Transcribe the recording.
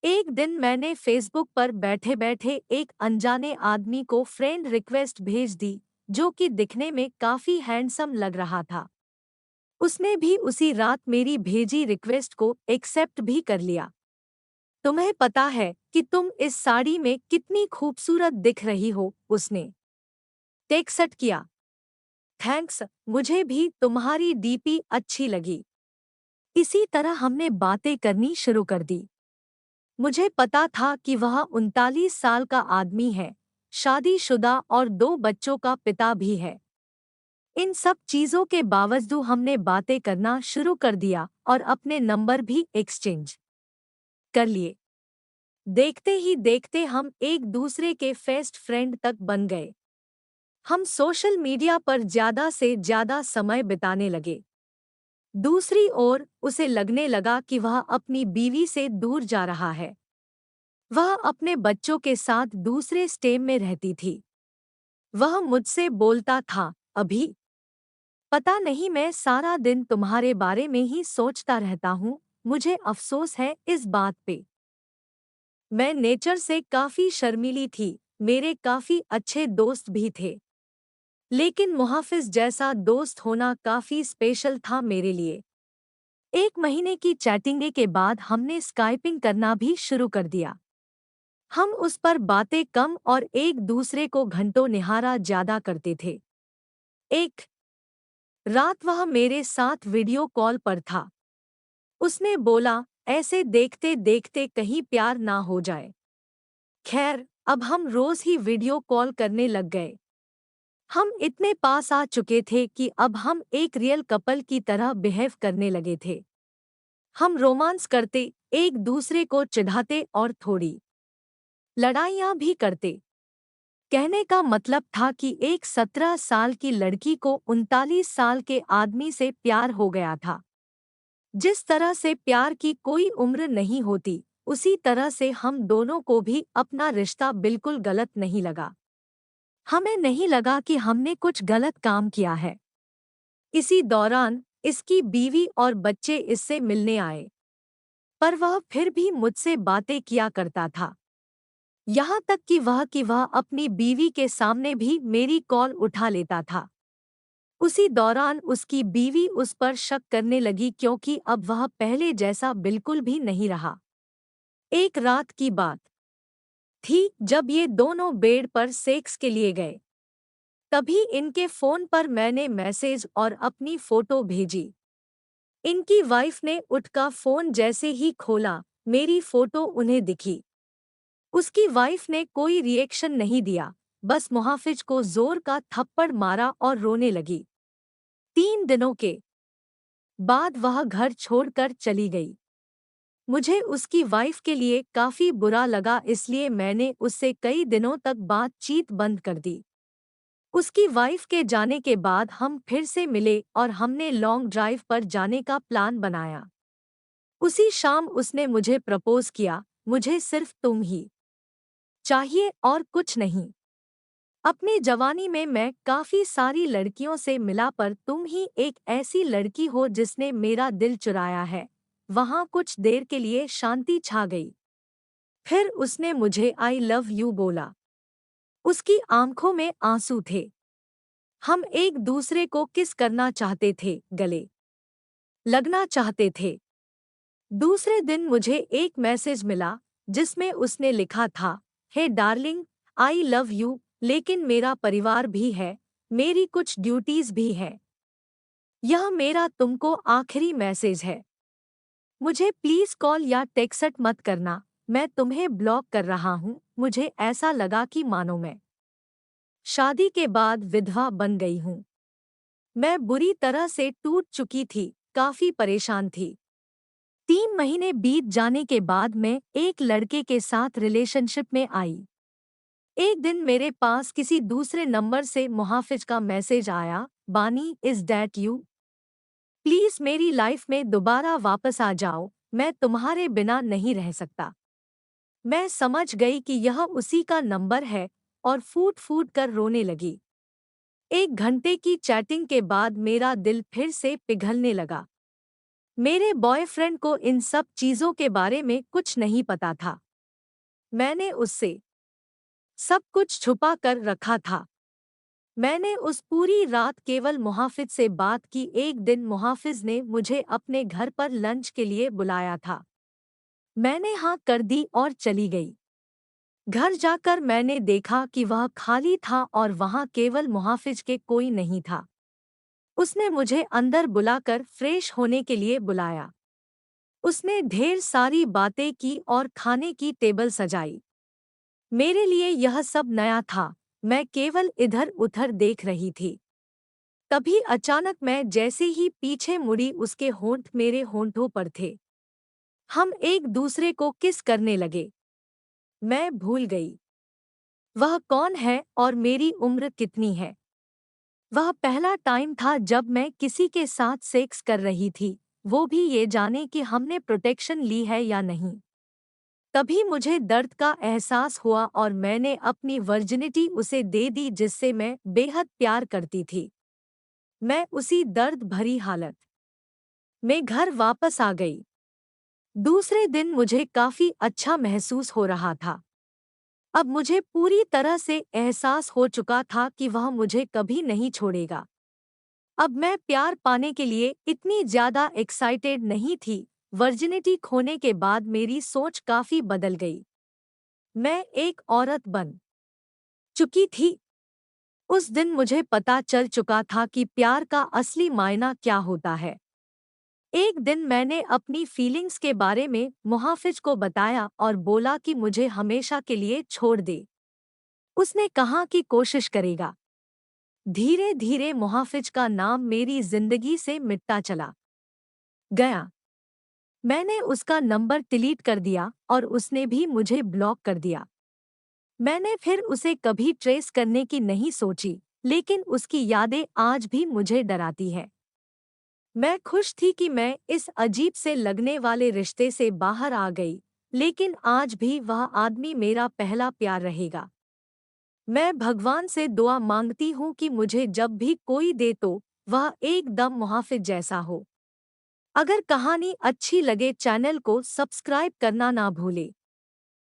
एक दिन मैंने फेसबुक पर बैठे बैठे एक अनजाने आदमी को फ्रेंड रिक्वेस्ट भेज दी, जो कि दिखने में काफी हैंडसम लग रहा था। उसने भी उसी रात मेरी भेजी रिक्वेस्ट को एक्सेप्ट भी कर लिया। तुम्हें पता है कि तुम इस साड़ी में कितनी खूबसूरत दिख रही हो, उसने टेक्स्ट किया। थैंक्स, मुझे भी तुम्हारी डीपी अच्छी लगी। इसी तरह हमने बातें करनी शुरू कर दी। मुझे पता था कि वह 39 साल का आदमी है, शादीशुदा और 2 बच्चों का पिता भी है। इन सब चीजों के बावजूद हमने बातें करना शुरू कर दिया और अपने नंबर भी एक्सचेंज कर लिए। देखते ही देखते हम एक दूसरे के फेस्ट फ्रेंड तक बन गए। हम सोशल मीडिया पर ज्यादा से ज्यादा समय बिताने लगे। दूसरी ओर उसे लगने लगा कि वह अपनी बीवी से दूर जा रहा है। वह अपने बच्चों के साथ दूसरे स्टेट में रहती थी। वह मुझसे बोलता था, अभी पता नहीं, मैं सारा दिन तुम्हारे बारे में ही सोचता रहता हूँ। मुझे अफसोस है इस बात पे। मैं नेचर से काफी शर्मीली थी, मेरे काफी अच्छे दोस्त भी थे, लेकिन मुहाफिज जैसा दोस्त होना काफी स्पेशल था मेरे लिए। 1 महीने की चैटिंग के बाद हमने स्काइपिंग करना भी शुरू कर दिया। हम उस पर बातें कम और एक दूसरे को घंटों निहारा ज्यादा करते थे। एक रात वह मेरे साथ वीडियो कॉल पर था। उसने बोला, ऐसे देखते देखते कहीं प्यार ना हो जाए। खैर, अब हम रोज ही वीडियो कॉल करने लग गए। हम इतने पास आ चुके थे कि अब हम एक रियल कपल की तरह बिहेव करने लगे थे। हम रोमांस करते, एक दूसरे को चिढ़ाते और थोड़ी लड़ाइयाँ भी करते। कहने का मतलब था कि एक 17 साल की लड़की को 39 साल के आदमी से प्यार हो गया था। जिस तरह से प्यार की कोई उम्र नहीं होती, उसी तरह से हम दोनों को भी अपना रिश्ता बिल्कुल गलत नहीं लगा। हमें नहीं लगा कि हमने कुछ गलत काम किया है। इसी दौरान इसकी बीवी और बच्चे इससे मिलने आए, पर वह फिर भी मुझसे बातें किया करता था। यहाँ तक कि वह अपनी बीवी के सामने भी मेरी कॉल उठा लेता था। उसी दौरान उसकी बीवी उस पर शक करने लगी, क्योंकि अब वह पहले जैसा बिल्कुल भी नहीं रहा। एक रात की बात थी जब ये दोनों बेड पर सेक्स के लिए गए। तभी इनके फोन पर मैंने मैसेज और अपनी फोटो भेजी। इनकी वाइफ ने उठकर फोन जैसे ही खोला, मेरी फोटो उन्हें दिखी। उसकी वाइफ ने कोई रिएक्शन नहीं दिया, बस मुहाफिज को जोर का थप्पड़ मारा और रोने लगी। 3 दिनों के बाद वह घर छोड़कर चली गई। मुझे उसकी वाइफ के लिए काफी बुरा लगा, इसलिए मैंने उससे कई दिनों तक बातचीत बंद कर दी। उसकी वाइफ के जाने के बाद हम फिर से मिले और हमने लॉन्ग ड्राइव पर जाने का प्लान बनाया। उसी शाम उसने मुझे प्रपोज किया, मुझे सिर्फ तुम ही चाहिए और कुछ नहीं। अपनी जवानी में मैं काफी सारी लड़कियों से मिला, पर तुम ही एक ऐसी लड़की हो जिसने मेरा दिल चुराया है। वहां कुछ देर के लिए शांति छा गई। फिर उसने मुझे आई लव यू बोला। उसकी आंखों में आंसू थे। हम एक दूसरे को किस करना चाहते थे, गले लगना चाहते थे। दूसरे दिन मुझे एक मैसेज मिला जिसमें उसने लिखा था, हे डार्लिंग, आई लव यू, लेकिन मेरा परिवार भी है, मेरी कुछ ड्यूटीज भी है। यह मेरा तुमको आखिरी मैसेज है। मुझे प्लीज कॉल या टेक्स्ट मत करना, मैं तुम्हें ब्लॉक कर रहा हूँ। मुझे ऐसा लगा कि मानो मैं शादी के बाद विधवा बन गई हूँ। मैं बुरी तरह से टूट चुकी थी, काफी परेशान थी। 3 महीने बीत जाने के बाद मैं एक लड़के के साथ रिलेशनशिप में आई। एक दिन मेरे पास किसी दूसरे नंबर से मुहाफिज का मैसेज आया, बानी, इज दैट यू? प्लीज मेरी लाइफ में दोबारा वापस आ जाओ, मैं तुम्हारे बिना नहीं रह सकता। मैं समझ गई कि यह उसी का नंबर है और फूट फूट कर रोने लगी। 1 घंटे की चैटिंग के बाद मेरा दिल फिर से पिघलने लगा। मेरे बॉयफ्रेंड को इन सब चीज़ों के बारे में कुछ नहीं पता था। मैंने उससे सब कुछ छुपा कर रखा था। मैंने उस पूरी रात केवल मुहाफिज से बात की। एक दिन मुहाफिज ने मुझे अपने घर पर लंच के लिए बुलाया था। मैंने हाँ कर दी और चली गई। घर जाकर मैंने देखा कि वह खाली था और वहाँ केवल मुहाफिज के कोई नहीं था। उसने मुझे अंदर बुलाकर फ्रेश होने के लिए बुलाया। उसने ढेर सारी बातें की और खाने की टेबल सजाई। मेरे लिए यह सब नया था। मैं केवल इधर उधर देख रही थी। तभी अचानक मैं जैसे ही पीछे मुड़ी, उसके होंठ मेरे होंठों पर थे। हम एक दूसरे को किस करने लगे। मैं भूल गई वह कौन है और मेरी उम्र कितनी है। वह पहला टाइम था जब मैं किसी के साथ सेक्स कर रही थी, वो भी ये जाने कि हमने प्रोटेक्शन ली है या नहीं। तभी मुझे दर्द का एहसास हुआ और मैंने अपनी वर्जिनिटी उसे दे दी जिससे मैं बेहद प्यार करती थी। मैं उसी दर्द भरी हालत में घर वापस आ गई। दूसरे दिन मुझे काफी अच्छा महसूस हो रहा था। अब मुझे पूरी तरह से एहसास हो चुका था कि वह मुझे कभी नहीं छोड़ेगा। अब मैं प्यार पाने के लिए इतनी ज्यादा एक्साइटेड नहीं थी। वर्जिनिटी खोने के बाद मेरी सोच काफी बदल गई। मैं एक औरत बन चुकी थी। उस दिन मुझे पता चल चुका था कि प्यार का असली मायना क्या होता है। एक दिन मैंने अपनी फीलिंग्स के बारे में मुहाफिज को बताया और बोला कि मुझे हमेशा के लिए छोड़ दे। उसने कहा कि कोशिश करेगा। धीरे धीरे मुहाफिज का नाम मेरी जिंदगी से मिटता चला गया। मैंने उसका नंबर डिलीट कर दिया और उसने भी मुझे ब्लॉक कर दिया। मैंने फिर उसे कभी ट्रेस करने की नहीं सोची, लेकिन उसकी यादें आज भी मुझे डराती है। मैं खुश थी कि मैं इस अजीब से लगने वाले रिश्ते से बाहर आ गई, लेकिन आज भी वह आदमी मेरा पहला प्यार रहेगा। मैं भगवान से दुआ मांगती हूँ कि मुझे जब भी कोई दे तो वह एकदम मुहाफिज जैसा हो। अगर कहानी अच्छी लगे चैनल को सब्सक्राइब करना ना भूले।